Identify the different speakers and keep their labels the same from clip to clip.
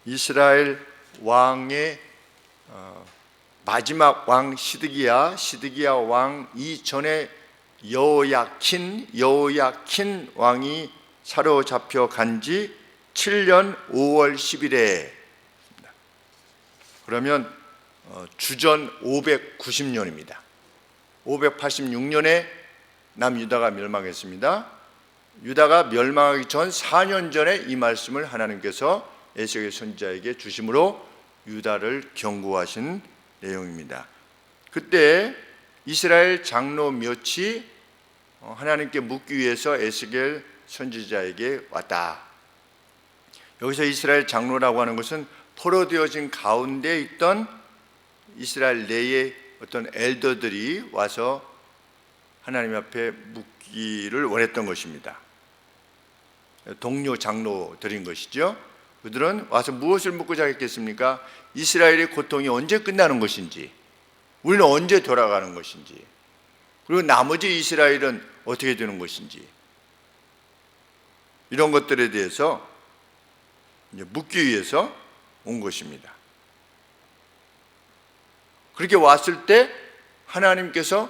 Speaker 1: 이스라엘 왕의 마지막 왕 시드기야 왕 이전에 여호야킨 왕이 사로잡혀 간 지 7년 5월 10일에 그러면 주전 590년입니다. 586년에 남유다가 멸망했습니다. 유다가 멸망하기 전 4년 전에 이 말씀을 하나님께서 에스겔 선지자에게 주심으로 유다를 경고하신 내용입니다. 그때 이스라엘 장로 몇이 하나님께 묻기 위해서 에스겔 선지자에게 왔다. 여기서 이스라엘 장로라고 하는 것은 포로되어진 가운데 있던 이스라엘 내의 어떤 엘더들이 와서 하나님 앞에 묻기를 원했던 것입니다. 동료 장로들인 것이죠. 그들은 와서 무엇을 묻고 자겠습니까? 이스라엘의 고통이 언제 끝나는 것인지, 우리는 언제 돌아가는 것인지, 그리고 나머지 이스라엘은 어떻게 되는 것인지, 이런 것들에 대해서 묻기 위해서 온 것입니다. 그렇게 왔을 때 하나님께서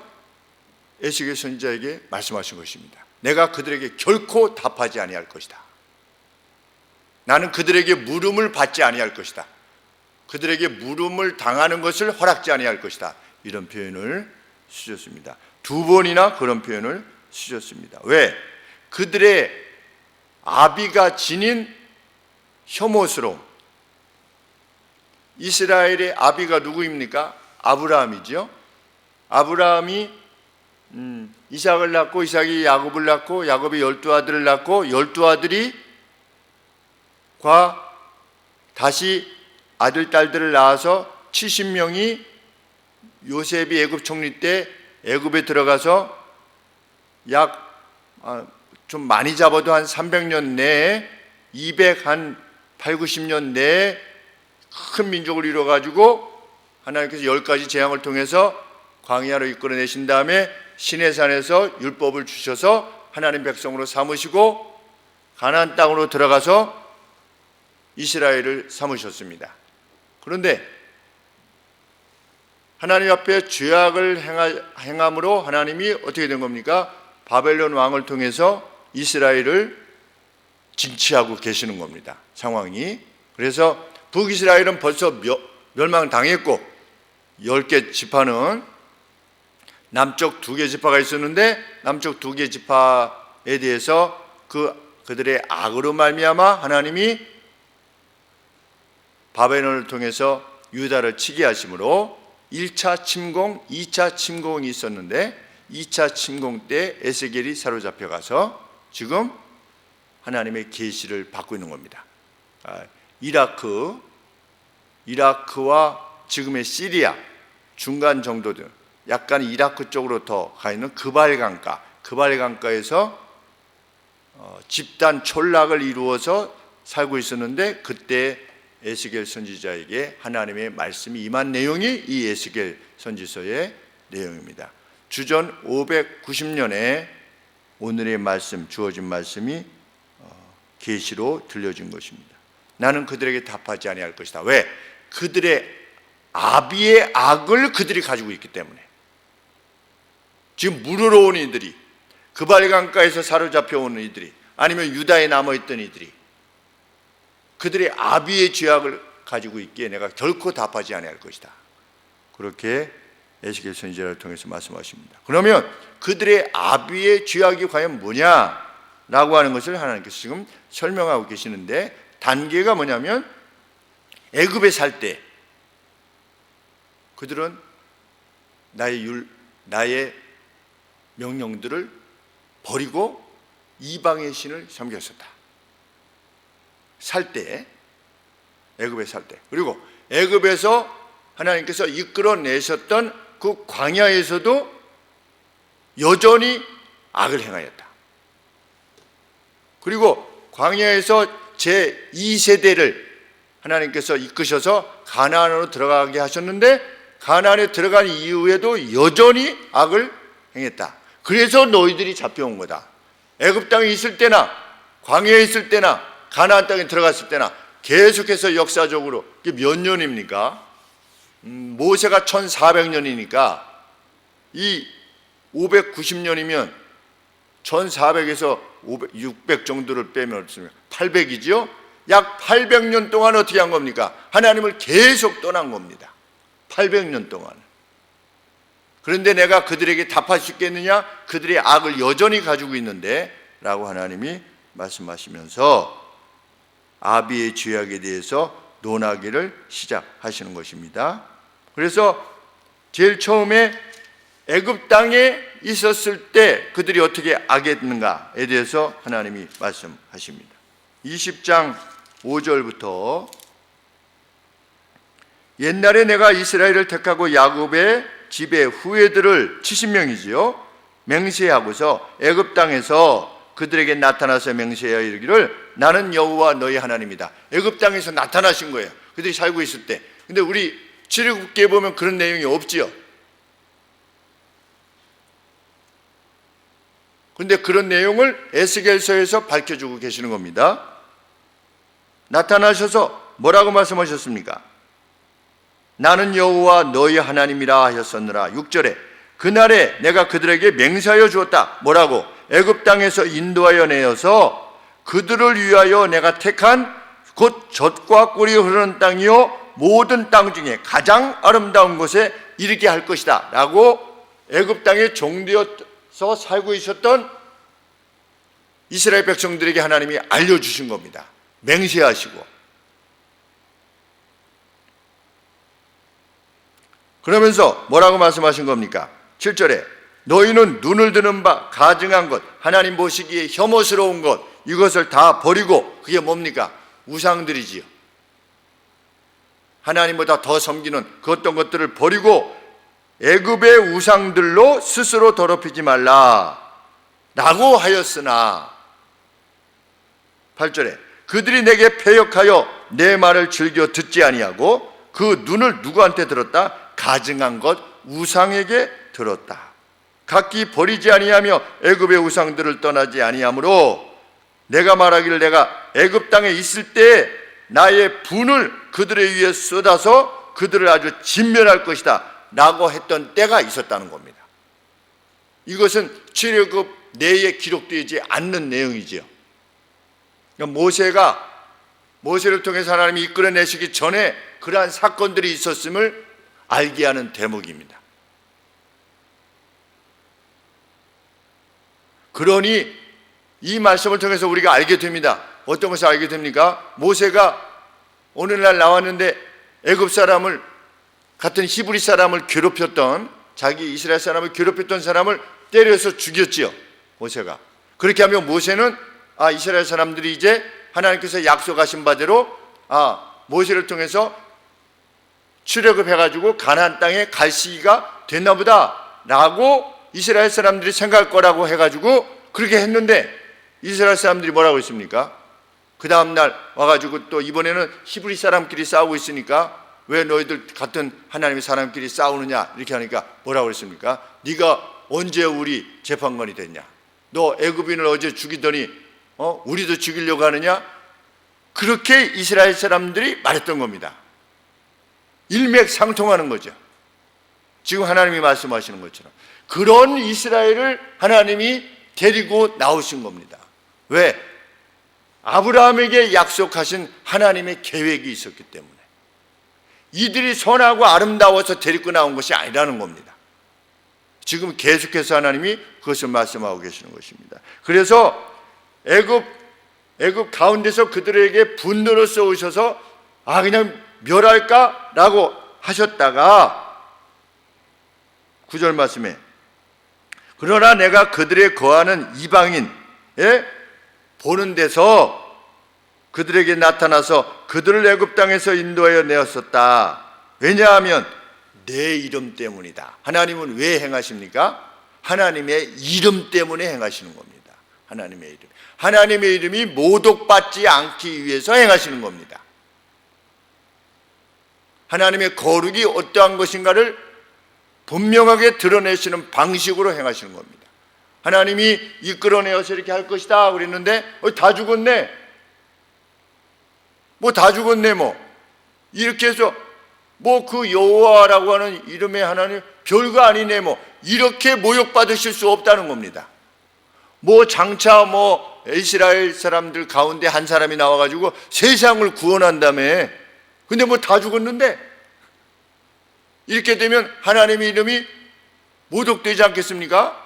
Speaker 1: 에스겔 선지자에게 말씀하신 것입니다. 내가 그들에게 결코 답하지 아니할 것이다. 나는 그들에게 물음을 받지 아니할 것이다. 그들에게 물음을 당하는 것을 허락지 아니할 것이다. 이런 표현을 쓰셨습니다. 2번이나 그런 표현을 쓰셨습니다. 왜? 그들의 아비가 지닌 혐오스러움. 이스라엘의 아비가 누구입니까? 아브라함이죠. 아브라함이 이삭을 낳고 이삭이 야곱을 낳고 야곱이 12아들을 낳고 12아들이 다시 아들 딸들을 낳아서 70명이 요셉이 애굽 총리 때 애굽에 들어가서 좀 많이 잡아도 한 300년 내에 280년 내에 큰 민족을 이루어가지고 하나님께서 10가지 재앙을 통해서 광야로 이끌어내신 다음에 시내산에서 율법을 주셔서 하나님 백성으로 삼으시고 가나안 땅으로 들어가서 이스라엘을 삼으셨습니다. 그런데 하나님 앞에 죄악을 행함으로 하나님이 어떻게 된 겁니까? 바벨론 왕을 통해서 이스라엘을 징치하고 계시는 겁니다. 상황이. 그래서 북이스라엘은 벌써 멸망당했고 10개 지파는 남쪽 2개 지파가 있었는데 남쪽 2개 지파에 대해서 그들의 악으로 말미암아 하나님이 바벨론을 통해서 유다를 치게 하심으로 1차 침공, 2차 침공이 있었는데 2차 침공 때 에스겔이 사로잡혀가서 지금 하나님의 계시를 받고 있는 겁니다. 이라크와 지금의 시리아 중간 정도들, 약간 이라크 쪽으로 더 가 있는 그발강가에서 집단 촌락을 이루어서 살고 있었는데 그때 에스겔 선지자에게 하나님의 말씀이 임한 내용이 이 에스겔 선지서의 내용입니다. 주전 590년에 오늘의 말씀, 주어진 말씀이 계시로 들려진 것입니다. 나는 그들에게 답하지 아니할 것이다. 왜? 그들의 아비의 악을 그들이 가지고 있기 때문에. 지금 물으러 온 이들이, 그발강가에서 사로잡혀 온 이들이, 아니면 유다에 남아있던 이들이 그들의 아비의 죄악을 가지고 있기에 내가 결코 답하지 아니할 것이다. 그렇게 에스겔 선지자를 통해서 말씀하십니다. 그러면 그들의 아비의 죄악이 과연 뭐냐라고 하는 것을 하나님께서 지금 설명하고 계시는데, 단계가 뭐냐면 애굽에 살 때 그들은 나의 명령들을 버리고 이방의 신을 섬겼었다. 살 때, 애굽에 살 때. 그리고 애굽에서 하나님께서 이끌어내셨던 그 광야에서도 여전히 악을 행하였다. 그리고 광야에서 제2세대를 하나님께서 이끄셔서 가나안으로 들어가게 하셨는데 가나안에 들어간 이후에도 여전히 악을 행했다. 그래서 너희들이 잡혀온 거다. 애굽 땅에 있을 때나 광야에 있을 때나 가나안 땅에 들어갔을 때나 계속해서 역사적으로 이게 몇 년입니까? 모세가 1400년이니까 이 590년이면 1400에서 600 정도를 빼면 800이죠? 약 800년 동안 어떻게 한 겁니까? 하나님을 계속 떠난 겁니다. 800년 동안. 그런데 내가 그들에게 답할 수 있겠느냐? 그들의 악을 여전히 가지고 있는데 라고 하나님이 말씀하시면서 아비의 죄악에 대해서 논하기를 시작하시는 것입니다. 그래서 제일 처음에 애굽 땅에 있었을 때 그들이 어떻게 악했는가에 대해서 하나님이 말씀하십니다. 20장 5절부터 옛날에 내가 이스라엘을 택하고 야곱의 집의 후예들을 70명이지요 맹세하고서 애굽 땅에서 그들에게 나타나서 맹세하여 이르기를 나는 여호와 너희 하나님이다. 애굽 땅에서 나타나신 거예요. 그들이 살고 있을 때. 근데 우리 출애굽기에 보면 그런 내용이 없지요. 그런데 그런 내용을 에스겔서에서 밝혀주고 계시는 겁니다. 나타나셔서 뭐라고 말씀하셨습니까? 나는 여호와 너희 하나님이라 하셨었느라. 6절에 그날에 내가 그들에게 맹세하여 주었다. 뭐라고? 애굽 땅에서 인도하여 내어서 그들을 위하여 내가 택한 곧 젖과 꿀이 흐르는 땅이요 모든 땅 중에 가장 아름다운 곳에 이르게 할 것이다 라고 애굽 땅에 종되어서 살고 있었던 이스라엘 백성들에게 하나님이 알려주신 겁니다. 맹세하시고. 그러면서 뭐라고 말씀하신 겁니까? 7절에 너희는 눈을 드는 바 가증한 것, 하나님 보시기에 혐오스러운 것, 이것을 다 버리고, 그게 뭡니까? 우상들이지요. 하나님보다 더 섬기는 그 어떤 것들을 버리고 애굽의 우상들로 스스로 더럽히지 말라 라고 하였으나 8절에 그들이 내게 패역하여 내 말을 즐겨 듣지 아니하고 그 눈을 누구한테 들었다? 가증한 것 우상에게 들었다. 각기 버리지 아니하며 애굽의 우상들을 떠나지 아니하므로 내가 말하기를 내가 애굽 땅에 있을 때 나의 분을 그들에 위해 쏟아서 그들을 아주 진멸할 것이다 라고 했던 때가 있었다는 겁니다. 이것은 출애굽 내에 기록되지 않는 내용이지요. 그러니까 모세를 통해서 하나님이 이끌어내시기 전에 그러한 사건들이 있었음을 알게 하는 대목입니다. 그러니 이 말씀을 통해서 우리가 알게 됩니다. 어떤 것을 알게 됩니까? 모세가 오늘날 나왔는데 애굽 사람을 같은 히브리 사람을 괴롭혔던 자기 이스라엘 사람을 괴롭혔던 사람을 때려서 죽였지요. 모세가. 그렇게 하면 모세는 이스라엘 사람들이 이제 하나님께서 약속하신 바대로 모세를 통해서 출애굽해가지고 가나안 땅에 갈 시기가 됐나 보다 라고 이스라엘 사람들이 생각할 거라고 해가지고 그렇게 했는데 이스라엘 사람들이 뭐라고 했습니까? 그 다음날 와가지고 또 이번에는 히브리 사람끼리 싸우고 있으니까 왜 너희들 같은 하나님의 사람끼리 싸우느냐 이렇게 하니까 뭐라고 그랬습니까? 네가 언제 우리 재판관이 됐냐? 너 애굽인을 어제 죽이더니 우리도 죽이려고 하느냐? 그렇게 이스라엘 사람들이 말했던 겁니다. 일맥상통하는 거죠. 지금 하나님이 말씀하시는 것처럼 그런 이스라엘을 하나님이 데리고 나오신 겁니다. 왜? 아브라함에게 약속하신 하나님의 계획이 있었기 때문에 이들이 선하고 아름다워서 데리고 나온 것이 아니라는 겁니다. 지금 계속해서 하나님이 그것을 말씀하고 계시는 것입니다. 그래서 애굽 가운데서 그들에게 분노를 쏘으셔서 그냥 멸할까? 라고 하셨다가 9절 말씀에 그러나 내가 그들에 거하는 이방인에 보는 데서 그들에게 나타나서 그들을 애굽 땅에서 인도하여 내었었다. 왜냐하면 내 이름 때문이다. 하나님은 왜 행하십니까? 하나님의 이름 때문에 행하시는 겁니다. 하나님의 이름. 하나님의 이름이 모독받지 않기 위해서 행하시는 겁니다. 하나님의 거룩이 어떠한 것인가를 분명하게 드러내시는 방식으로 행하시는 겁니다. 하나님이 이끌어내어서 이렇게 할 것이다 그랬는데 다 죽었네. 뭐 다 죽었네 뭐. 이렇게 해서 뭐 그 여호와라고 하는 이름의 하나님 별거 아니네 뭐. 이렇게 모욕받으실 수 없다는 겁니다. 뭐 장차 뭐 이스라엘 사람들 가운데 한 사람이 나와가지고 세상을 구원한다며. 근데 뭐 다 죽었는데 이렇게 되면 하나님의 이름이 모독되지 않겠습니까?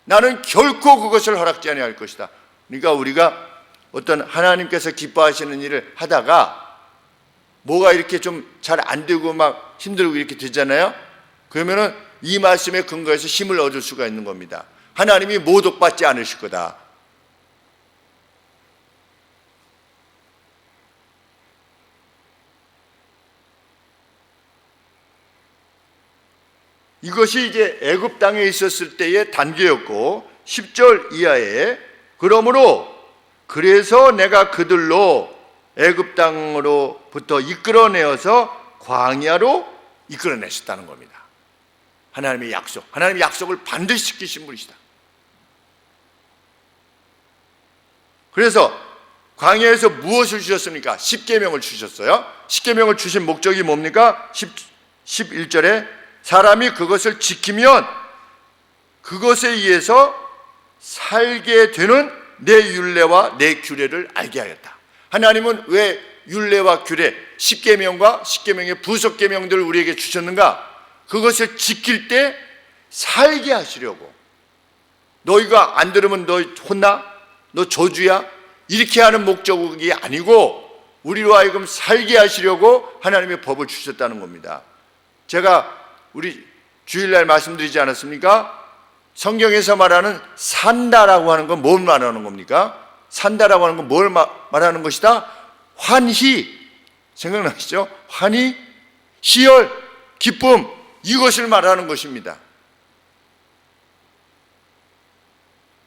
Speaker 1: 나는 결코 그것을 허락지 아니할 것이다. 그러니까 우리가 어떤 하나님께서 기뻐하시는 일을 하다가 뭐가 이렇게 좀 잘 안 되고 막 힘들고 이렇게 되잖아요. 그러면은 이 말씀에 근거해서 힘을 얻을 수가 있는 겁니다. 하나님이 모독받지 않으실 거다. 이것이 이제 애굽 땅에 있었을 때의 단계였고 10절 이하에 그러므로 그래서 내가 그들로 애굽 땅으로부터 이끌어내어서 광야로 이끌어내셨다는 겁니다. 하나님의 약속, 하나님의 약속을 반드시 지키신 분이시다. 그래서 광야에서 무엇을 주셨습니까? 십계명을 주셨어요. 십계명을 주신 목적이 뭡니까? 11절에 사람이 그것을 지키면 그것에 의해서 살게 되는 내 율례와 내 규례를 알게 하였다. 하나님은 왜 율례와 규례, 십계명과 십계명의 부속 계명들을 우리에게 주셨는가? 그것을 지킬 때 살게 하시려고. 너희가 안 들으면 너 혼나? 너 저주야? 이렇게 하는 목적이 아니고 우리로 하여금 살게 하시려고 하나님의 법을 주셨다는 겁니다. 제가 우리 주일날 말씀드리지 않았습니까? 성경에서 말하는 산다라고 하는 건 뭘 말하는 겁니까? 산다라고 하는 건 뭘 말하는 것이다? 환희, 생각나시죠? 환희, 희열, 기쁨, 이것을 말하는 것입니다.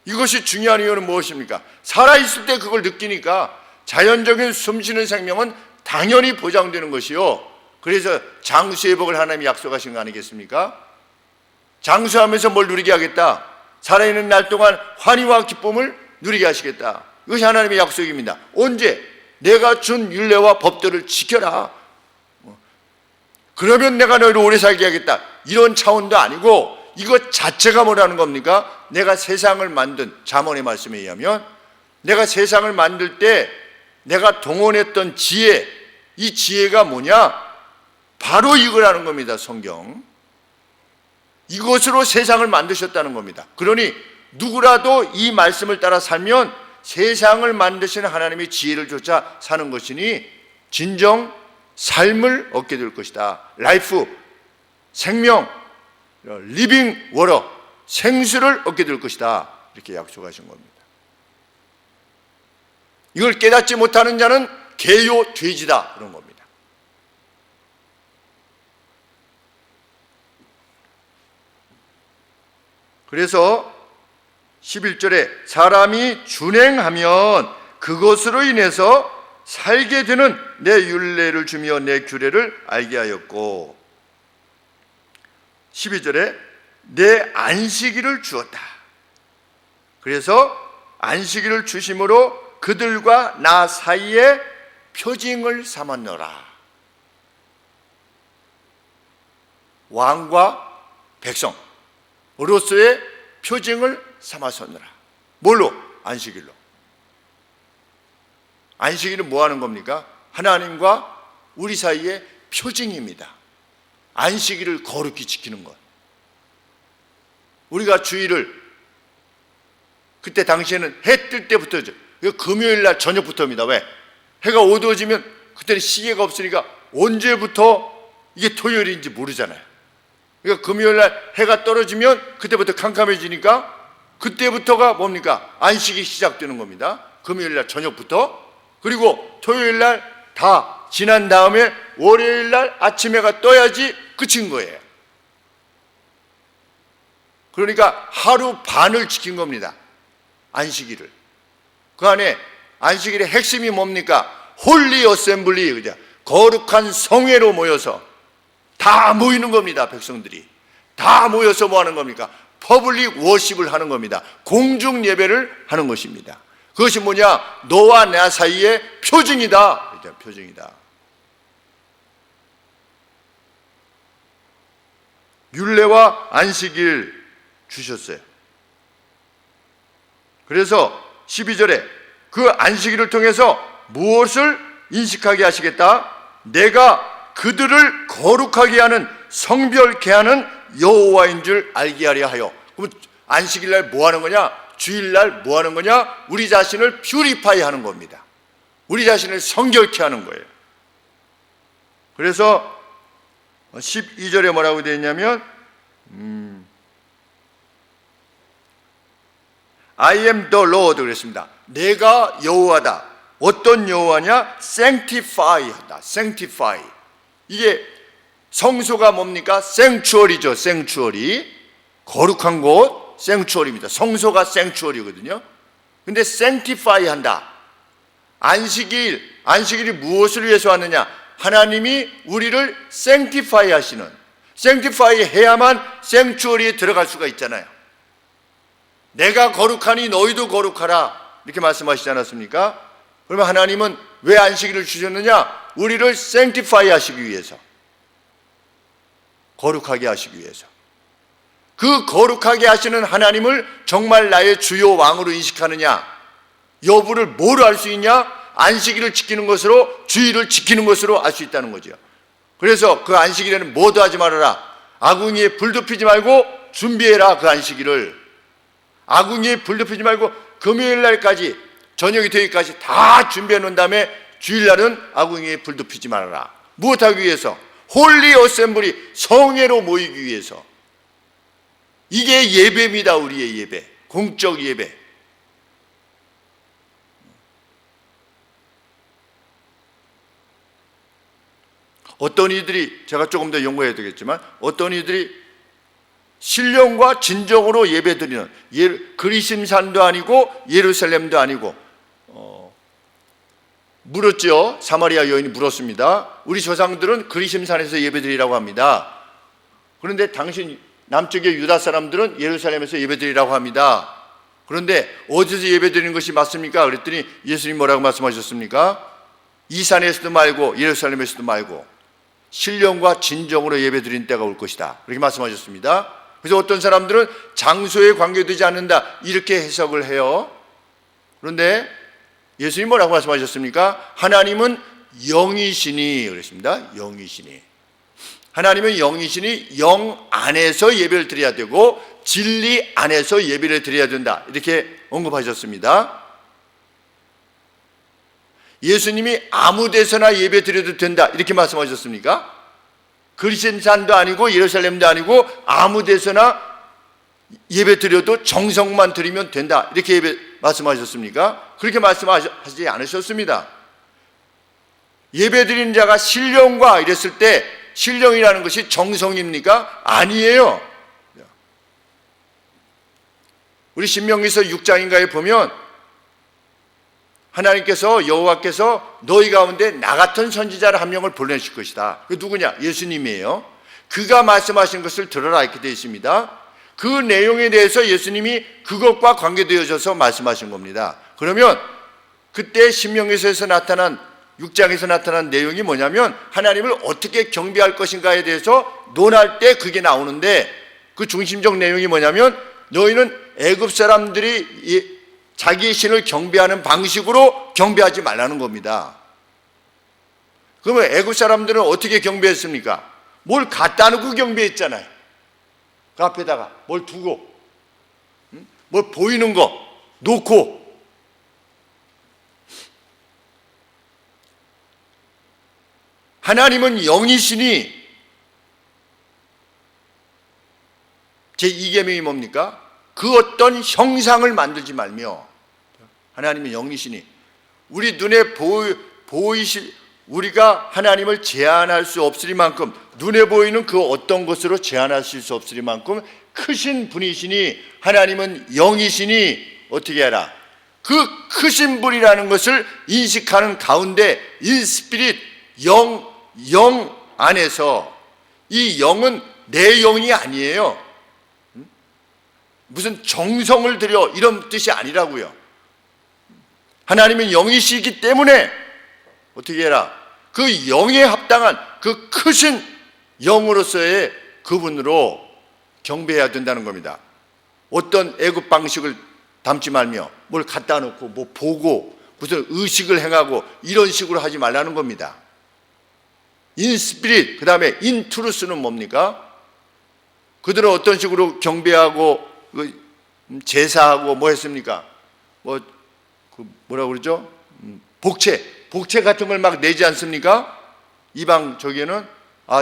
Speaker 1: 이것이 중요한 이유는 무엇입니까? 살아있을 때 그걸 느끼니까 자연적인 숨쉬는 생명은 당연히 보장되는 것이요. 그래서 장수회복을 하나님이 약속하신 거 아니겠습니까? 장수하면서 뭘 누리게 하겠다? 살아있는 날 동안 환희와 기쁨을 누리게 하시겠다. 이것이 하나님의 약속입니다. 언제? 내가 준 율례와 법들을 지켜라. 그러면 내가 너희를 오래 살게 하겠다. 이런 차원도 아니고 이것 자체가 뭐라는 겁니까? 내가 세상을 만든 잠언의 말씀에 의하면 내가 세상을 만들 때 내가 동원했던 지혜, 이 지혜가 뭐냐? 바로 이거라는 겁니다. 성경. 이것으로 세상을 만드셨다는 겁니다. 그러니 누구라도 이 말씀을 따라 살면 세상을 만드시는 하나님의 지혜를 쫓아 사는 것이니 진정 삶을 얻게 될 것이다. 라이프, 생명, 리빙 워러, 생수를 얻게 될 것이다. 이렇게 약속하신 겁니다. 이걸 깨닫지 못하는 자는 개요 돼지다. 그런 겁니다. 그래서 11절에 사람이 준행하면 그것으로 인해서 살게 되는 내 율례를 주며 내 규례를 알게 하였고 12절에 내 안식일을 주었다. 그래서 안식일을 주심으로 그들과 나 사이에 표징을 삼았노라. 왕과 백성 으로서의 표징을 삼았었느라. 뭘로? 안식일로. 안식일은 뭐 하는 겁니까? 하나님과 우리 사이의 표징입니다. 안식일을 거룩히 지키는 것. 우리가 주일을 그때 당시에는 해 뜰 때부터죠. 금요일 날 저녁부터입니다. 왜? 해가 어두워지면 그때는 시계가 없으니까 언제부터 이게 토요일인지 모르잖아요. 그러니까 금요일 날 해가 떨어지면 그때부터 캄캄해지니까 그때부터가 뭡니까? 안식이 시작되는 겁니다. 금요일 날 저녁부터. 그리고 토요일 날 다 지난 다음에 월요일 날 아침 해가 떠야지 끝인 거예요. 그러니까 하루 반을 지킨 겁니다. 안식일을. 그 안에 안식일의 핵심이 뭡니까? 홀리 어셈블리, 그죠? 거룩한 성회로 모여서 다 모이는 겁니다. 백성들이 다 모여서 뭐 하는 겁니까? 퍼블릭 워십을 하는 겁니다. 공중 예배를 하는 것입니다. 그것이 뭐냐? 너와 나 사이의 표징이다. 표정이다. 율례와 안식일 주셨어요. 그래서 12절에 그 안식일을 통해서 무엇을 인식하게 하시겠다? 내가 그들을 거룩하게 하는 성별케 하는 여호와인 줄 알게 하려 하여. 그럼 안식일날 뭐 하는 거냐? 주일날 뭐 하는 거냐? 우리 자신을 퓨리파이 하는 겁니다. 우리 자신을 성결케 하는 거예요. 그래서 12절에 뭐라고 되어 있냐면 I am the Lord 그랬습니다. 내가 여호와다. 어떤 여호와냐? sanctify 하다. sanctify. 이게 성소가 뭡니까? sanctuary죠. sanctuary. 거룩한 곳 sanctuary입니다. 성소가 sanctuary거든요. 근데 sanctify 한다. 안식일이 무엇을 위해서 왔느냐? 하나님이 우리를 sanctify 하시는, sanctify 해야만 sanctuary에 들어갈 수가 있잖아요. 내가 거룩하니 너희도 거룩하라 이렇게 말씀하시지 않았습니까? 그러면 하나님은 왜 안식일을 주셨느냐? 우리를 sanctify 하시기 위해서, 거룩하게 하시기 위해서. 그 거룩하게 하시는 하나님을 정말 나의 주요 왕으로 인식하느냐 여부를 뭐로 알 수 있냐? 안식일을 지키는 것으로, 주일을 지키는 것으로 알 수 있다는 거죠. 그래서 그 안식일에는 뭐도 하지 말아라. 아궁이에 불도 피지 말고 준비해라. 그 안식일을 아궁이에 불도 피지 말고 금요일 날까지, 저녁이 되기까지 다 준비해 놓은 다음에 주일날은 아궁이에 불도 피지 말아라. 무엇하기 위해서? 홀리 어셈블리, 성회로 모이기 위해서. 이게 예배입니다. 우리의 예배, 공적 예배. 어떤 이들이, 제가 조금 더 연구해야 되겠지만, 어떤 이들이 신령과 진정으로 예배드리는, 그리심산도 아니고 예루살렘도 아니고 물었죠. 사마리아 여인이 물었습니다. 우리 조상들은 그리심산에서 예배드리라고 합니다. 그런데 당신 남쪽의 유다 사람들은 예루살렘에서 예배드리라고 합니다. 그런데 어디서 예배드리는 것이 맞습니까? 그랬더니 예수님 뭐라고 말씀하셨습니까? 이 산에서도 말고 예루살렘에서도 말고 신령과 진정으로 예배드리는 때가 올 것이다. 이렇게 말씀하셨습니다. 그래서 어떤 사람들은 장소에 관계되지 않는다 이렇게 해석을 해요. 그런데 예수님 뭐라고 말씀하셨습니까? 하나님은 영이시니 그랬습니다. 영이시니. 하나님은 영이시니 영 안에서 예배를 드려야 되고 진리 안에서 예배를 드려야 된다 이렇게 언급하셨습니다. 예수님이 아무 데서나 예배 드려도 된다 이렇게 말씀하셨습니까? 그리심산도 아니고 예루살렘도 아니고 아무 데서나 예배 드려도 정성만 드리면 된다 이렇게 말씀하셨습니까? 그렇게 말씀하지 않으셨습니다. 예배 드리는 자가 신령과 이랬을 때 신령이라는 것이 정성입니까? 아니에요. 우리 신명기서 6장인가에 보면 하나님께서, 여호와께서 너희 가운데 나 같은 선지자를 한 명을 보내실 것이다. 그 누구냐? 예수님이에요. 그가 말씀하신 것을 들어라 이렇게 되어 있습니다. 그 내용에 대해서 예수님이 그것과 관계되어져서 말씀하신 겁니다. 그러면 그때 신명기서에서 나타난 6장에서 나타난 내용이 뭐냐면 하나님을 어떻게 경배할 것인가에 대해서 논할 때 그게 나오는데 그 중심적 내용이 뭐냐면 너희는 애굽 사람들이 자기의 신을 경배하는 방식으로 경배하지 말라는 겁니다. 그러면 애굽 사람들은 어떻게 경배했습니까? 뭘 갖다 놓고 경배했잖아요. 그 앞에다가 뭘 두고, 뭘 보이는 거 놓고. 하나님은 영이시니 제2계명이 뭡니까? 그 어떤 형상을 만들지 말며. 하나님은 영이시니 우리 눈에 우리가 하나님을 제한할 수 없으리만큼, 눈에 보이는 그 어떤 것으로 제한하실 수 없으리만큼 크신 분이시니 하나님은 영이시니 어떻게 해라? 그 크신 분이라는 것을 인식하는 가운데 인스피릿, 영 안에서, 이 영은 내 영이 아니에요. 무슨 정성을 들여 이런 뜻이 아니라고요. 하나님은 영이시기 때문에 어떻게 해라? 그 영에 합당한 그 크신 영으로서의 그분으로 경배해야 된다는 겁니다. 어떤 애굽 방식을 담지 말며 뭘 갖다 놓고 뭐 보고 무슨 의식을 행하고 이런 식으로 하지 말라는 겁니다. 인 스피릿, 그 다음에 인 트루스는 뭡니까? 그들은 어떤 식으로 경배하고 제사하고 뭐 했습니까? 뭐라고 그러죠? 복채 같은 걸 막 내지 않습니까? 이방 저기에는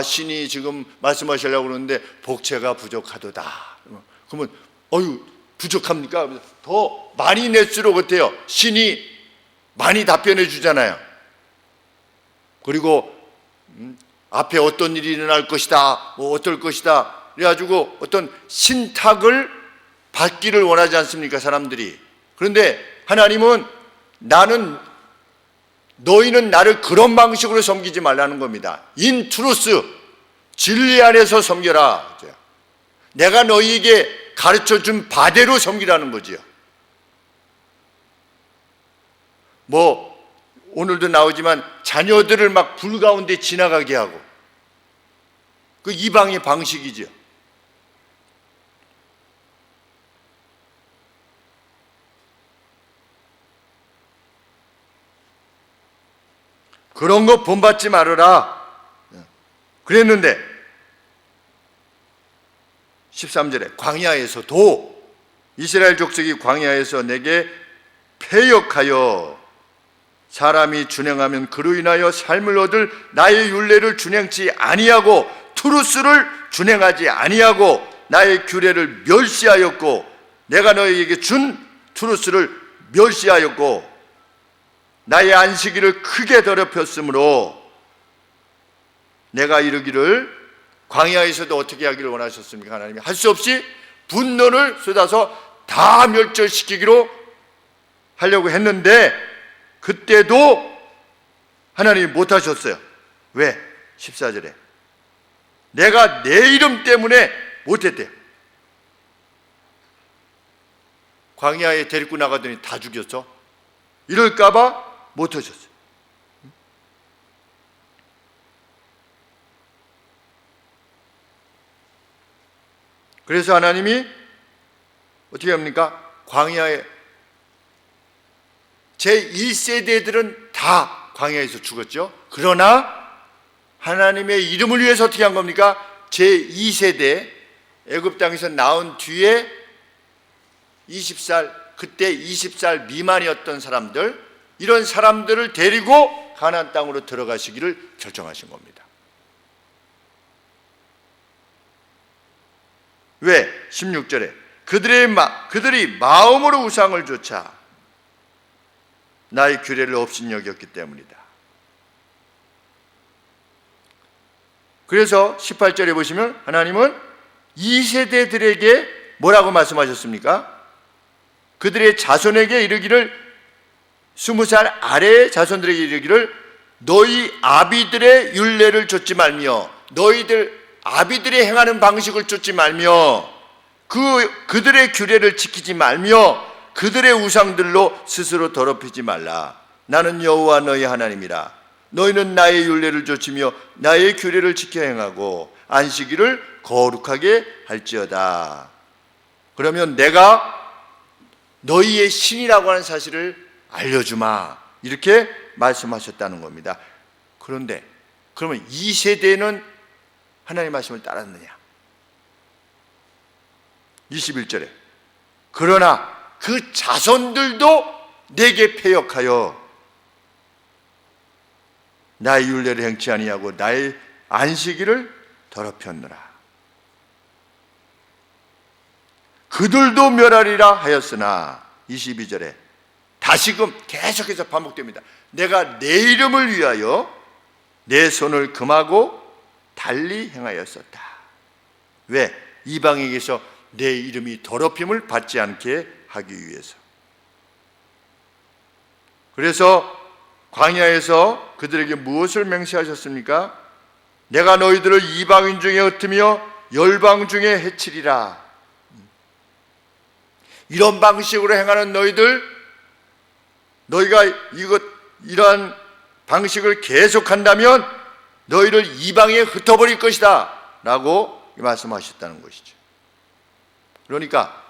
Speaker 1: 신이 지금 말씀하시려고 그러는데 복채가 부족하도다. 그러면 부족합니까? 더 많이 낼수록 어때요? 신이 많이 답변해 주잖아요. 그리고 앞에 어떤 일이 일어날 것이다, 뭐 어떨 것이다, 그래가지고 어떤 신탁을 받기를 원하지 않습니까, 사람들이? 그런데 하나님은 너희는 나를 그런 방식으로 섬기지 말라는 겁니다. 인 트루스, 진리 안에서 섬겨라. 내가 너희에게 가르쳐준 바대로 섬기라는 거지요. 오늘도 나오지만 자녀들을 막 불 가운데 지나가게 하고, 그 이방의 방식이죠. 그런 거 본받지 말아라 그랬는데 13절에 광야에서도 이스라엘 족속이 광야에서 내게 패역하여 사람이 준행하면 그로 인하여 삶을 얻을 나의 율례를 준행치 아니하고 트루스를 준행하지 아니하고 나의 규례를 멸시하였고 내가 너희에게 준 트루스를 멸시하였고 나의 안식일을 크게 더럽혔으므로 내가 이르기를 광야에서도 어떻게 하기를 원하셨습니까? 하나님이 할 수 없이 분노를 쏟아서 다 멸절시키기로 하려고 했는데 그때도 하나님이 못하셨어요. 왜? 14절에 내가 내 이름 때문에 못했대요. 광야에 데리고 나가더니 다 죽였어. 이럴까봐 못하셨어요. 그래서 하나님이 어떻게 합니까? 광야에 제1세대들은 다 광야에서 죽었죠. 그러나 하나님의 이름을 위해서 어떻게 한 겁니까? 제2세대 애굽 땅에서 나온 뒤에 20살, 그때 20살 미만이었던 사람들, 이런 사람들을 데리고 가나안 땅으로 들어가시기를 결정하신 겁니다. 왜? 16절에 그들이 마음으로 우상을 좇아 나의 규례를 없인 여겼기 때문이다. 그래서 18절에 보시면 하나님은 이 세대들에게 뭐라고 말씀하셨습니까? 그들의 자손에게 이르기를 20살 아래의 자손들에게 이르기를 너희 아비들의 율례를 좇지 말며 너희들 아비들이 행하는 방식을 좇지 말며 그들의 규례를 지키지 말며 그들의 우상들로 스스로 더럽히지 말라. 나는 여호와 너희 하나님이라. 너희는 나의 율례를 좇으며 나의 규례를 지켜 행하고 안식일을 거룩하게 할지어다. 그러면 내가 너희의 신이라고 하는 사실을 알려주마. 이렇게 말씀하셨다는 겁니다. 그런데 그러면 이 세대는 하나님의 말씀을 따랐느냐? 21절에 그러나 그 자손들도 내게 패역하여 나의 율례를 행치 아니하고 나의 안식일을 더럽혔느라. 그들도 멸하리라 하였으나 22절에 다시금 계속해서 반복됩니다. 내가 내 이름을 위하여 내 손을 금하고 달리 행하였었다. 왜? 이방에게서 내 이름이 더럽힘을 받지 않게 하기 위해서. 그래서 광야에서 그들에게 무엇을 맹세하셨습니까? 내가 너희들을 이방인 중에 흩으며 열방 중에 해치리라. 이런 방식으로 행하는 너희가 이러한 방식을 계속한다면 너희를 이방에 흩어버릴 것이다 라고 말씀하셨다는 것이죠. 그러니까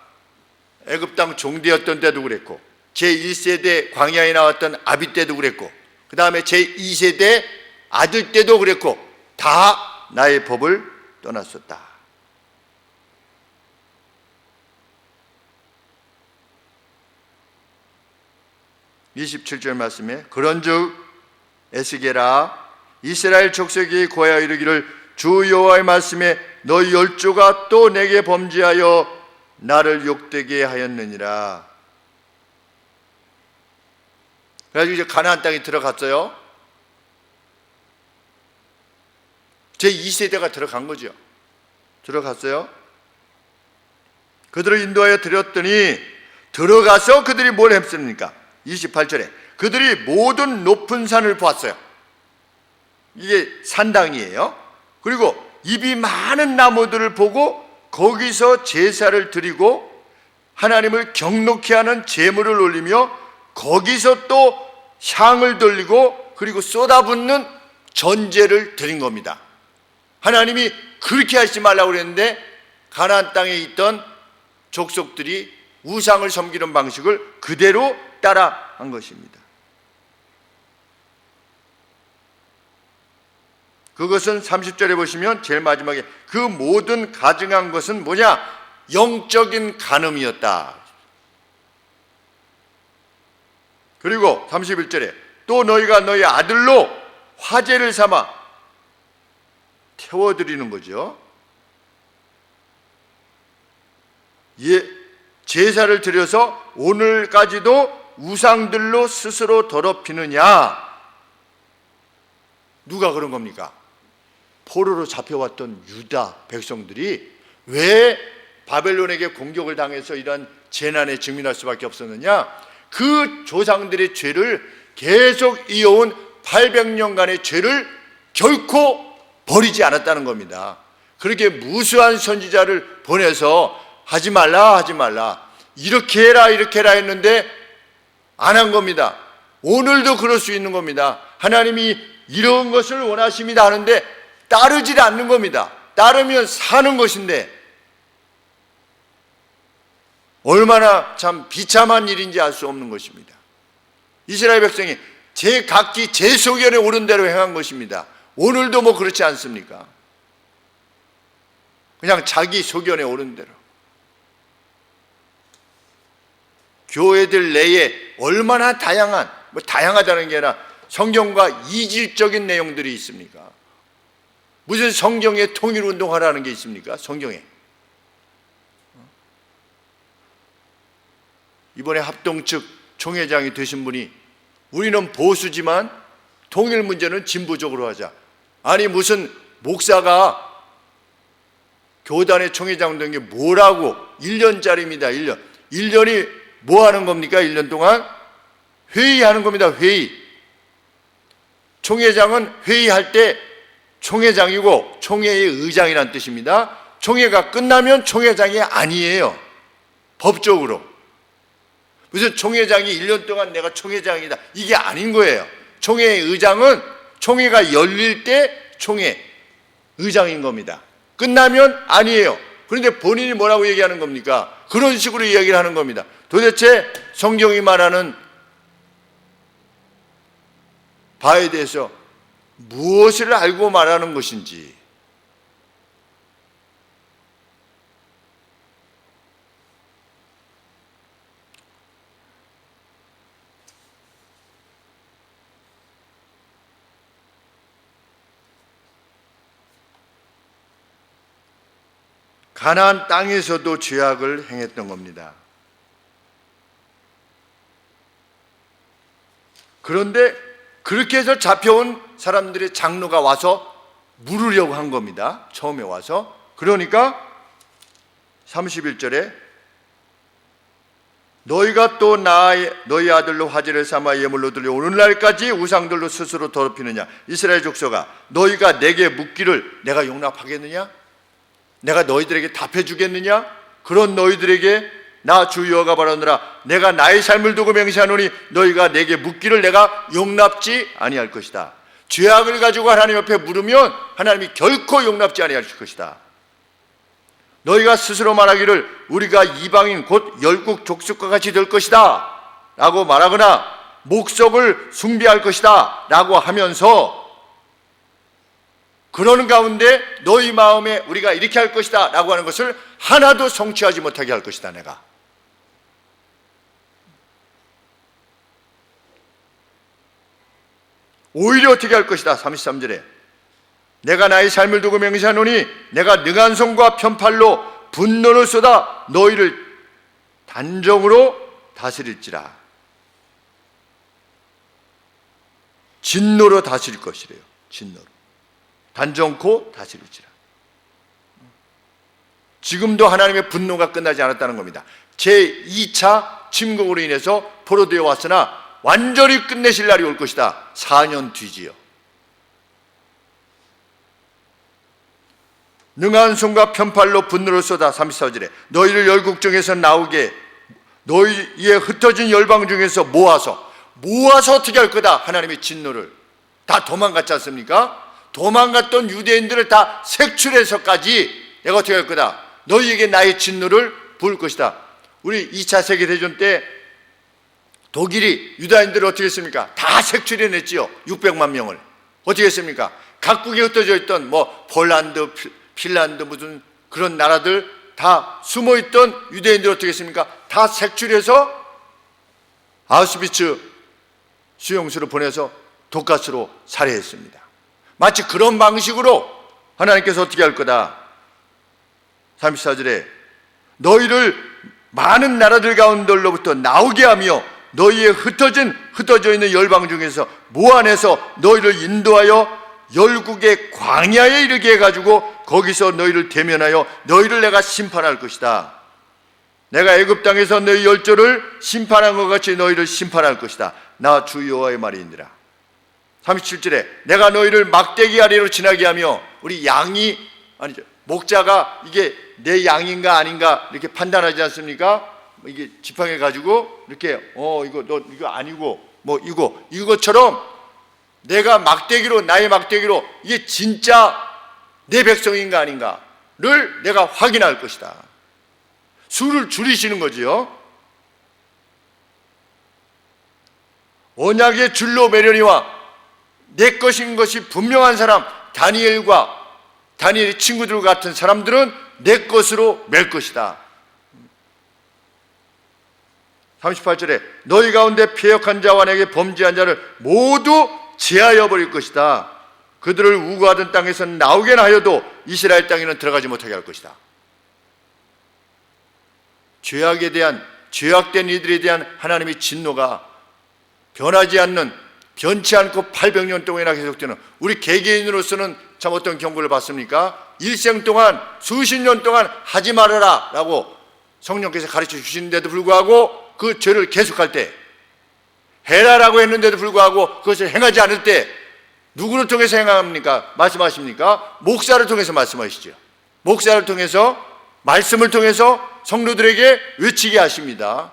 Speaker 1: 애굽 땅 종되었던 때도 그랬고, 제1세대 광야에 나왔던 아비 때도 그랬고, 그 다음에 제2세대 아들 때도 그랬고, 다 나의 법을 떠났었다. (27절) 말씀에 그런즉 에스겔아 이스라엘 족속이 고하여 이르기를 주 여호와의 말씀에 너희 열조가 또 내게 범죄하여 나를 욕되게 하였느니라. 그래가지고 이제 가나안 땅에 들어갔어요. 제2세대가 들어간 거죠. 들어갔어요. 그들을 인도하여 드렸더니 들어가서 그들이 뭘 했습니까? 28절에 그들이 모든 높은 산을 보았어요. 이게 산당이에요. 그리고 잎이 많은 나무들을 보고 거기서 제사를 드리고 하나님을 경록케 하는 제물을 올리며 거기서 또 향을 돌리고 그리고 쏟아붓는 전제를 드린 겁니다. 하나님이 그렇게 하지 말라고 그랬는데 가나안 땅에 있던 족속들이 우상을 섬기는 방식을 그대로 따라한 것입니다. 그것은 30절에 보시면 제일 마지막에 그 모든 가증한 것은 뭐냐? 영적인 간음이었다. 그리고 31절에 또 너희가 너희 아들로 화제를 삼아 태워드리는 거죠. 제사를 드려서 오늘까지도 우상들로 스스로 더럽히느냐? 누가 그런 겁니까? 포로로 잡혀왔던 유다 백성들이 왜 바벨론에게 공격을 당해서 이런 재난에 직면할 수밖에 없었느냐? 그 조상들의 죄를 계속 이어온 800년간의 죄를 결코 버리지 않았다는 겁니다. 그렇게 무수한 선지자를 보내서 하지 말라 이렇게 해라 했는데 안 한 겁니다. 오늘도 그럴 수 있는 겁니다. 하나님이 이런 것을 원하십니다 하는데 따르질 않는 겁니다. 따르면 사는 것인데 얼마나 참 비참한 일인지 알 수 없는 것입니다. 이스라엘 백성이 각기 제 소견에 오른 대로 행한 것입니다. 오늘도 뭐 그렇지 않습니까? 그냥 자기 소견에 오른 대로. 교회들 내에 얼마나 다양하다는 게 아니라 성경과 이질적인 내용들이 있습니까? 무슨 성경에 통일운동하라는 게 있습니까? 성경에. 이번에 합동 측 총회장이 되신 분이 우리는 보수지만 통일 문제는 진보적으로 하자. 아니 무슨 목사가 교단의 총회장 된 게 뭐라고 1년짜리입니다. 1년. 1년이 뭐 하는 겁니까? 1년 동안 회의하는 겁니다. 회의. 총회장은 회의할 때 총회장이고 총회의 의장이란 뜻입니다. 총회가 끝나면 총회장이 아니에요. 법적으로. 무슨 총회장이 1년 동안 내가 총회장이다. 이게 아닌 거예요. 총회의 의장은 총회가 열릴 때 총회 의장인 겁니다. 끝나면 아니에요. 그런데 본인이 뭐라고 얘기하는 겁니까? 그런 식으로 이야기를 하는 겁니다. 도대체 성경이 말하는 바에 대해서 무엇을 알고 말하는 것인지, 가나안 땅에서도 죄악을 행했던 겁니다. 그런데 그렇게 해서 잡혀온 사람들의 장로가 와서 물으려고 한 겁니다. 처음에 와서. 그러니까 31절에 너희가 또 너희 아들로 화제를 삼아 예물로 들려 오늘날까지 우상들로 스스로 더럽히느냐? 이스라엘 족속아, 너희가 내게 묻기를 내가 용납하겠느냐? 내가 너희들에게 답해 주겠느냐? 그런 너희들에게 나 주 여호와가 바라노라. 내가 나의 삶을 두고 맹세하노니 너희가 내게 묻기를 내가 용납지 아니할 것이다. 죄악을 가지고 하나님 앞에 물으면 하나님이 결코 용납지 아니하실 것이다. 너희가 스스로 말하기를 우리가 이방인 곧 열국 족속과 같이 될 것이다 라고 말하거나 목석을 숭배할 것이다 라고 하면서 그러는 가운데 너희 마음에 우리가 이렇게 할 것이다 라고 하는 것을 하나도 성취하지 못하게 할 것이다. 내가 오히려 어떻게 할 것이다. 33절에 내가 나의 삶을 두고 맹세하노니 내가 능한 손과 편팔로 분노를 쏟아 너희를 단정으로 다스릴지라. 진노로 다스릴 것이래요. 진노로 단정코 다스릴지라. 지금도 하나님의 분노가 끝나지 않았다는 겁니다. 제2차 침공으로 인해서 포로되어 왔으나 완전히 끝내실 날이 올 것이다. 4년 뒤지요. 능한 손과 편팔로 분노를 쏟아 34절에 너희를 열국 중에서 나오게 너희의 흩어진 열방 중에서 모아서 어떻게 할 거다. 하나님의 진노를 다 도망갔지 않습니까? 도망갔던 유대인들을 다 색출해서까지 내가 어떻게 할 거다. 너희에게 나의 진노를 부을 것이다. 우리 2차 세계대전 때 독일이 유다인들을 어떻게 했습니까? 다 색출해냈지요. 600만 명을. 어떻게 했습니까? 각국에 흩어져 있던 폴란드, 핀란드 무슨 그런 나라들 다 숨어있던 유대인들 어떻게 했습니까? 다 색출해서 아우슈비츠 수용소로 보내서 독가스로 살해했습니다. 마치 그런 방식으로 하나님께서 어떻게 할 거다. 34절에 너희를 많은 나라들 가운데로부터 나오게 하며 너희의 흩어져 있는 열방 중에서 모아내서 너희를 인도하여 열국의 광야에 이르게 해가지고 거기서 너희를 대면하여 너희를 내가 심판할 것이다. 내가 애굽 땅에서 너희 열조를 심판한 것 같이 너희를 심판할 것이다. 나 주 여호와의 말이니라. 37절에 내가 너희를 막대기 아래로 지나게 하며 우리 양이 아니죠. 목자가 이게 내 양인가 아닌가 이렇게 판단하지 않습니까? 이게 지팡이 가지고 이렇게 이거 너 이거 아니고 이것처럼 내가 나의 막대기로 이게 진짜 내 백성인가 아닌가를 내가 확인할 것이다. 수를 줄이시는 거지요. 언약의 줄로 매려니와 내 것인 것이 분명한 사람 다니엘의 친구들 같은 사람들은 내 것으로 맬 것이다. 38절에 너희 가운데 패역한 자와 내게 범죄한 자를 모두 제하여 버릴 것이다. 그들을 우고하던 땅에서 나오게나 하여도 이스라엘 땅에는 들어가지 못하게 할 것이다. 죄악된 이들에 대한 하나님의 진노가 변치 않고 800년 동안이나 계속되는 우리 개개인으로서는 참 어떤 경고를 받습니까? 일생 동안 수십 년 동안 하지 말아라 라고 성령께서 가르쳐 주시는데도 불구하고 그 죄를 계속할 때, 해라라고 했는데도 불구하고 그것을 행하지 않을 때 누구를 통해서 행합니까? 말씀하십니까? 목사를 통해서 말씀하시죠. 목사를 통해서, 말씀을 통해서 성도들에게 외치게 하십니다.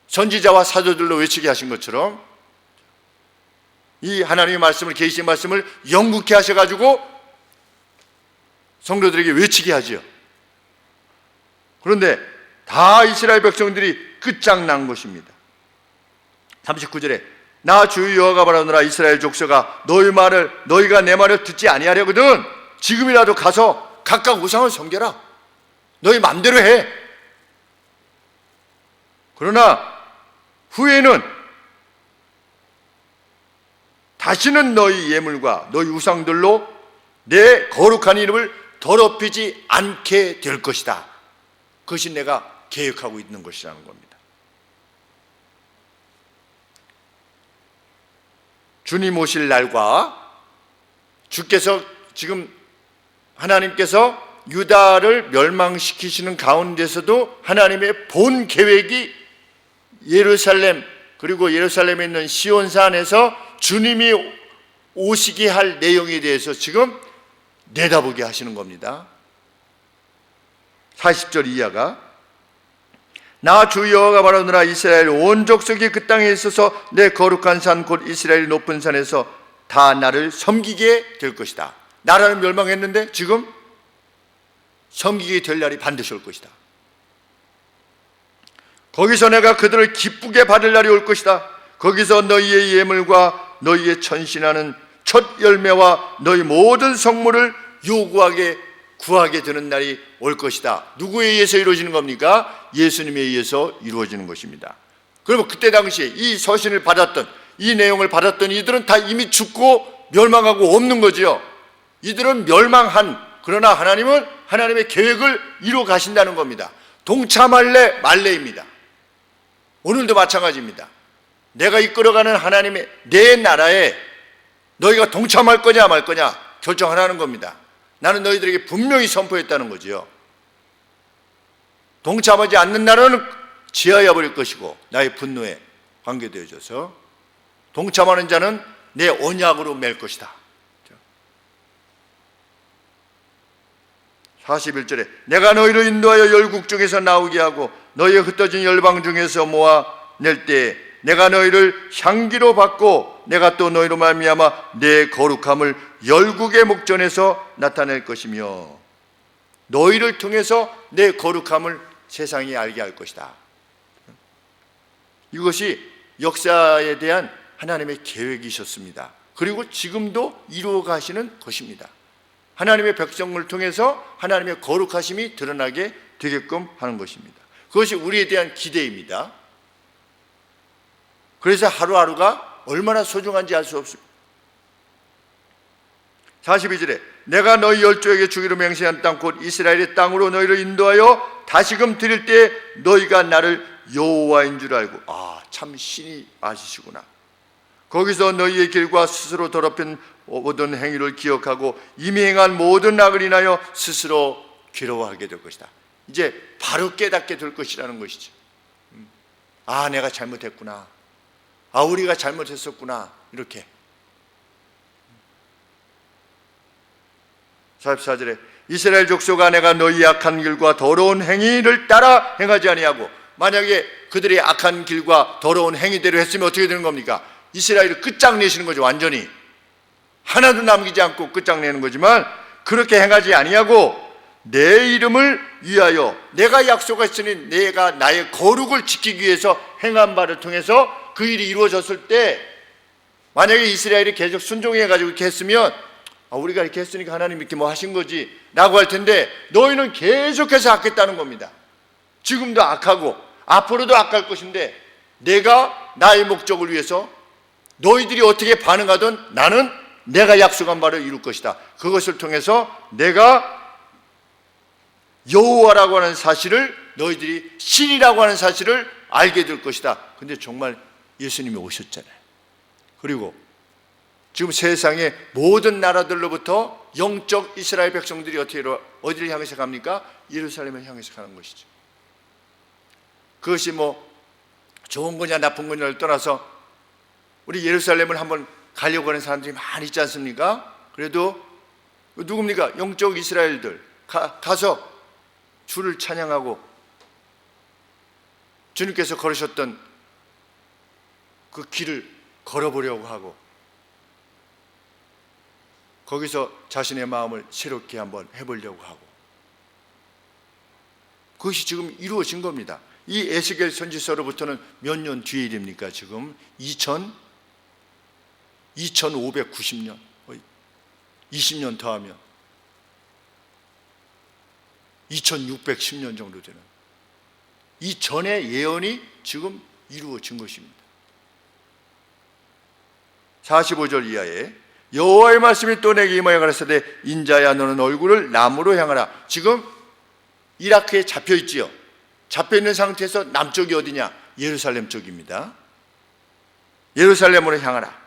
Speaker 1: 선지자와 사도들로 외치게 하신 것처럼 이 하나님의 말씀을, 계시의 말씀을 영국케 하셔가지고 성도들에게 외치게 하죠. 그런데 다 이스라엘 백성들이 끝장난 것입니다. 39절에 나 주 여호와가 바라노라. 이스라엘 족속아 너희가 내 말을 듣지 아니하려거든 지금이라도 가서 각각 우상을 섬겨라. 너희 맘대로 해. 그러나 후에는 다시는 너희 예물과 너희 우상들로 내 거룩한 이름을 더럽히지 않게 될 것이다. 그것이 내가 계획하고 있는 것이라는 겁니다. 주님 오실 날과 주께서 지금 하나님께서 유다를 멸망시키시는 가운데서도 하나님의 본 계획이 예루살렘, 그리고 예루살렘에 있는 시온산에서 주님이 오시게 할 내용에 대해서 지금 내다보게 하시는 겁니다. 40절 이하가 나 주 여호와가 말하노라. 이스라엘 온 족속이 그 땅에 있어서 내 거룩한 산 곧 이스라엘 높은 산에서 다 나를 섬기게 될 것이다. 나라는 멸망했는데 지금 섬기게 될 날이 반드시 올 것이다. 거기서 내가 그들을 기쁘게 받을 날이 올 것이다. 거기서 너희의 예물과 너희의 천신하는 첫 열매와 너희 모든 성물을 요구하게 구하게 되는 날이 올 것이다. 누구에 의해서 이루어지는 겁니까? 예수님에 의해서 이루어지는 것입니다. 그러면 그때 당시에 이 서신을 받았던, 이 내용을 받았던 이들은 다 이미 죽고 멸망하고 없는 거죠. 이들은 멸망한, 그러나 하나님은 하나님의 계획을 이루어 가신다는 겁니다. 동참할래 말래입니다. 오늘도 마찬가지입니다. 내가 이끌어가는 하나님의 내 나라에 너희가 동참할 거냐 말 거냐 결정하라는 겁니다. 나는 너희들에게 분명히 선포했다는 거지요. 동참하지 않는 나라는 지하여 버릴 것이고 나의 분노에 관계되어져서, 동참하는 자는 내 언약으로 맬 것이다. 41절에 내가 너희를 인도하여 열국 중에서 나오게 하고 너희의 흩어진 열방 중에서 모아낼 때에 내가 너희를 향기로 받고 내가 또 너희로 말미암아 내 거룩함을 열국의 목전에서 나타낼 것이며 너희를 통해서 내 거룩함을 세상이 알게 할 것이다. 이것이 역사에 대한 하나님의 계획이셨습니다. 그리고 지금도 이루어 가시는 것입니다. 하나님의 백성을 통해서 하나님의 거룩하심이 드러나게 되게끔 하는 것입니다. 그것이 우리에 대한 기대입니다. 그래서 하루하루가 얼마나 소중한지 알 수 없습니다. 42절에 내가 너희 열조에게 주기로 맹세한 땅 곧 이스라엘의 땅으로 너희를 인도하여 다시금 드릴 때 너희가 나를 여호와인 줄 알고, 참 신이 아시시구나. 거기서 너희의 길과 스스로 더럽힌 모든 행위를 기억하고 이미 행한 모든 악을 인하여 스스로 괴로워하게 될 것이다. 이제 바로 깨닫게 될 것이라는 것이죠. 내가 잘못했구나. 우리가 잘못했었구나. 이렇게. 44절에 이스라엘 족속아 내가 너희 악한 길과 더러운 행위를 따라 행하지 아니하고, 만약에 그들의 악한 길과 더러운 행위대로 했으면 어떻게 되는 겁니까? 이스라엘을 끝장내시는 거죠. 완전히 하나도 남기지 않고 끝장내는 거지만, 그렇게 행하지 아니하고 내 이름을 위하여 내가 약속했으니 내가 나의 거룩을 지키기 위해서 행한 바를 통해서 그 일이 이루어졌을 때, 만약에 이스라엘이 계속 순종해가지고 이렇게 했으면 우리가 이렇게 했으니까 하나님 이렇게 뭐 하신 거지 라고 할 텐데, 너희는 계속해서 악했다는 겁니다. 지금도 악하고 앞으로도 악할 것인데, 내가 나의 목적을 위해서 너희들이 어떻게 반응하든 나는 내가 약속한 바를 이룰 것이다. 그것을 통해서 내가 여호와라고 하는 사실을, 너희들이 신이라고 하는 사실을 알게 될 것이다. 근데 정말 예수님이 오셨잖아요. 그리고 지금 세상의 모든 나라들로부터 영적 이스라엘 백성들이 어디를 향해서 갑니까? 예루살렘을 향해서 가는 것이죠. 그것이 뭐 좋은 거냐 나쁜 거냐를 떠나서 우리 예루살렘을 한번 가려고 하는 사람들이 많이 있지 않습니까? 그래도 누굽니까? 영적 이스라엘들 가서 주를 찬양하고 주님께서 걸으셨던 그 길을 걸어보려고 하고, 거기서 자신의 마음을 새롭게 한번 해보려고 하고, 그것이 지금 이루어진 겁니다. 이 에스겔 선지서로부터는 몇 년 뒤의 일입니까? 지금 2590년, 20년 더하면 2610년 정도 되는 이 전의 예언이 지금 이루어진 것입니다. 45절 이하에 여호와의 말씀이 또 내게 임하여 가라사대 인자야 너는 얼굴을 남으로 향하라. 지금 이라크에 잡혀있지요. 잡혀있는 상태에서 남쪽이 어디냐? 예루살렘 쪽입니다. 예루살렘으로 향하라.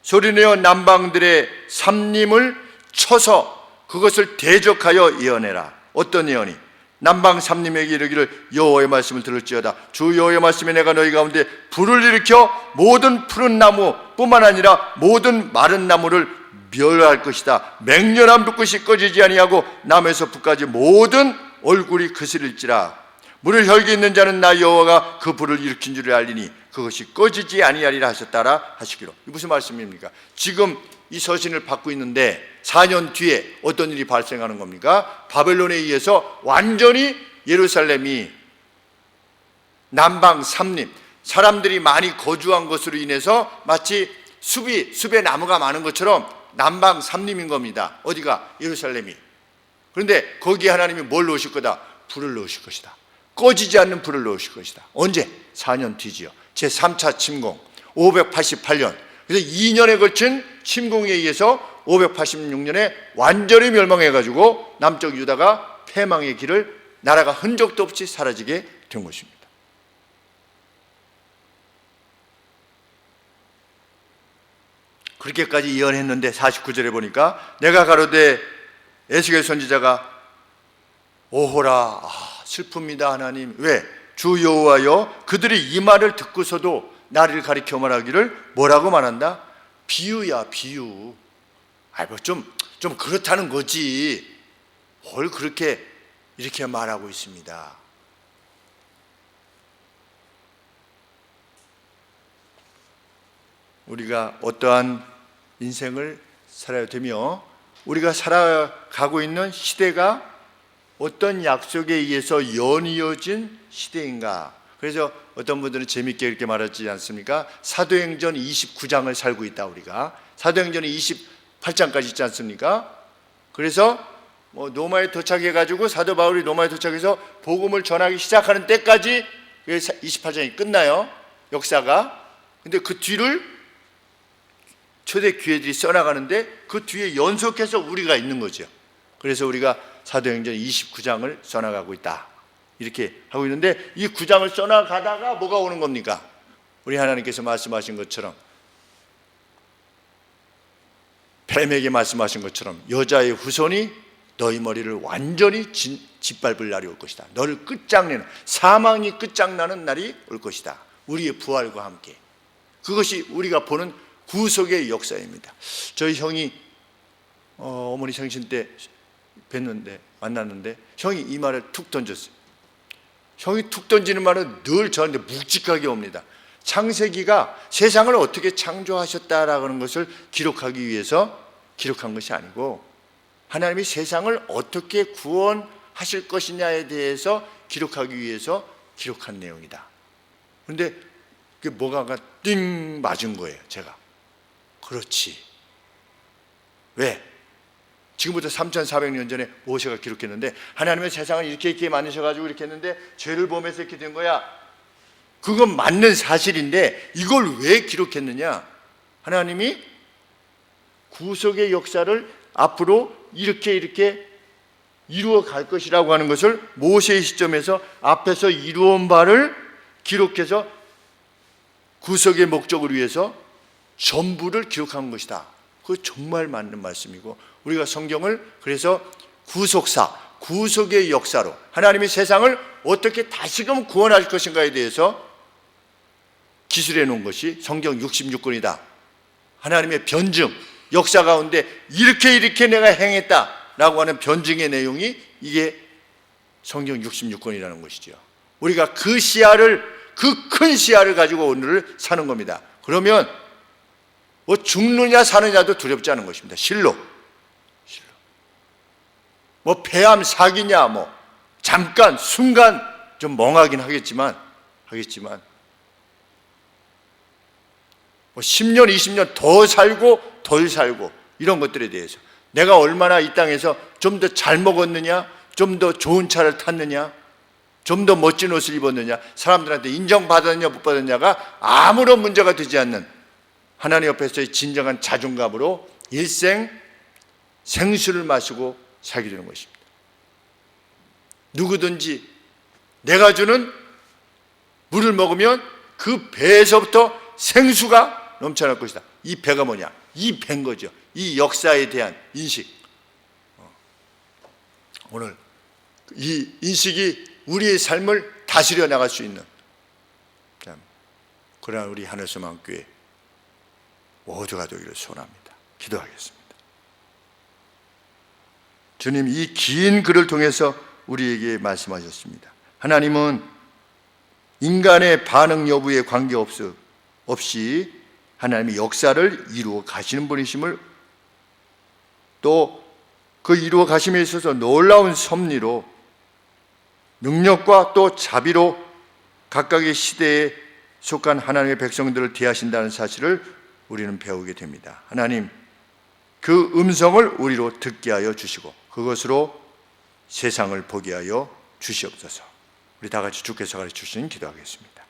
Speaker 1: 소리내어 남방들의 삼림을 쳐서 그것을 대적하여 예언해라. 어떤 예언이? 남방 삼림에게 이르기를 여호와의 말씀을 들을지어다. 주 여호와의 말씀에 내가 너희 가운데 불을 일으켜 모든 푸른 나무 뿐만 아니라 모든 마른 나무를 멸할 것이다. 맹렬한 불꽃이 꺼지지 아니하고 남에서 북까지 모든 얼굴이 그스릴지라. 물을 혈기 있는 자는 나 여호와가 그 불을 일으킨 줄을 알리니 그것이 꺼지지 아니하리라 하셨다라 하시기로. 이게 무슨 말씀입니까? 지금 이 서신을 받고 있는데 4년 뒤에 어떤 일이 발생하는 겁니까? 바벨론에 의해서 완전히 예루살렘이 남방 삼림, 사람들이 많이 거주한 것으로 인해서 마치 숲에 나무가 많은 것처럼 남방 삼림인 겁니다. 어디가? 예루살렘이. 그런데 거기에 하나님이 뭘 넣으실 거다? 불을 넣으실 것이다. 꺼지지 않는 불을 넣으실 것이다. 언제? 4년 뒤지요. 제3차 침공 588년. 그래서 2년에 걸친 침공에 의해서 586년에 완전히 멸망해가지고 남쪽 유다가 패망의 길을 나라가 흔적도 없이 사라지게 된 것입니다. 그렇게까지 예언했는데 49절에 보니까 내가 가로되 에스겔 선지자가 오호라, 슬픕니다 하나님. 왜? 주 여호와여, 그들이 이 말을 듣고서도 나를 가리켜 말하기를 뭐라고 말한다? 비유야, 비유. 뭐 좀 그렇다는 거지. 뭘 그렇게 이렇게 말하고 있습니다. 우리가 어떠한 인생을 살아야 되며 우리가 살아가고 있는 시대가 어떤 약속에 의해서 연이어진 시대인가. 그래서 어떤 분들은 재밌게 이렇게 말하지 않습니까? 사도행전 29장을 살고 있다. 우리가 사도행전 28장까지 있지 않습니까? 그래서 노마에 도착해가지고 사도 바울이 노마에 도착해서 복음을 전하기 시작하는 때까지 28장이 끝나요, 역사가. 근데 그 뒤를 초대 교회들이 써나가는데 그 뒤에 연속해서 우리가 있는 거죠. 그래서 우리가 사도행전 29장을 써나가고 있다, 이렇게 하고 있는데, 이 9장을 써나가다가 뭐가 오는 겁니까? 우리 하나님께서 말씀하신 것처럼, 뱀에게 말씀하신 것처럼 여자의 후손이 너희 머리를 완전히 짓밟을 날이 올 것이다. 너를 끝장내는, 사망이 끝장나는 날이 올 것이다. 우리의 부활과 함께. 그것이 우리가 보는 구속의 역사입니다. 저희 형이 어머니 생신 때 만났는데 형이 이 말을 툭 던졌어요. 형이 툭 던지는 말은 늘 저한테 묵직하게 옵니다. 창세기가 세상을 어떻게 창조하셨다라는 것을 기록하기 위해서 기록한 것이 아니고, 하나님이 세상을 어떻게 구원하실 것이냐에 대해서 기록하기 위해서 기록한 내용이다. 그런데 그게 뭐가 띵 맞은 거예요. 제가 그렇지. 왜? 지금부터 3400년 전에 모세가 기록했는데, 하나님의 세상을 이렇게 만드셔가지고 이렇게 했는데 죄를 범해서 이렇게 된 거야. 그건 맞는 사실인데 이걸 왜 기록했느냐? 하나님이 구속의 역사를 앞으로 이렇게 이루어 갈 것이라고 하는 것을 모세의 시점에서 앞에서 이루어온 바를 기록해서 구속의 목적을 위해서 전부를 기록한 것이다. 그거 정말 맞는 말씀이고, 우리가 성경을 그래서 구속사, 구속의 역사로 하나님이 세상을 어떻게 다시금 구원할 것인가에 대해서 기술해 놓은 것이 성경 66권이다. 하나님의 변증, 역사 가운데 이렇게 내가 행했다라고 하는 변증의 내용이 이게 성경 66권이라는 것이죠. 우리가 그 시야를, 그 큰 시야를 가지고 오늘을 사는 겁니다. 그러면 뭐 죽느냐 사느냐도 두렵지 않은 것입니다. 실로. 뭐 폐암 사기냐, 뭐 잠깐 순간 좀 멍하긴 하겠지만 뭐 10년 20년 더 살고 덜 살고 이런 것들에 대해서 내가 얼마나 이 땅에서 좀 더 잘 먹었느냐, 좀 더 좋은 차를 탔느냐, 좀 더 멋진 옷을 입었느냐, 사람들한테 인정받았느냐 못 받았느냐가 아무런 문제가 되지 않는 하나님 옆에서의 진정한 자존감으로 일생 생수를 마시고 살게 되는 것입니다. 누구든지 내가 주는 물을 먹으면 그 배에서부터 생수가 넘쳐날 것이다. 이 배가 뭐냐? 이 배인 거죠. 이 역사에 대한 인식. 오늘 이 인식이 우리의 삶을 다스려 나갈 수 있는 그러한 우리 하늘소망교회 모두가 되기를 소원합니다. 기도하겠습니다. 주님, 이 긴 글을 통해서 우리에게 말씀하셨습니다. 하나님은 인간의 반응 여부에 관계없이 하나님의 역사를 이루어 가시는 분이심을, 또 그 이루어 가심에 있어서 놀라운 섭리로 능력과 또 자비로 각각의 시대에 속한 하나님의 백성들을 대하신다는 사실을 우리는 배우게 됩니다. 하나님, 그 음성을 우리로 듣게 하여 주시고 그것으로 세상을 보게 하여 주시옵소서. 우리 다 같이 주께서 가르쳐 주신 기도하겠습니다.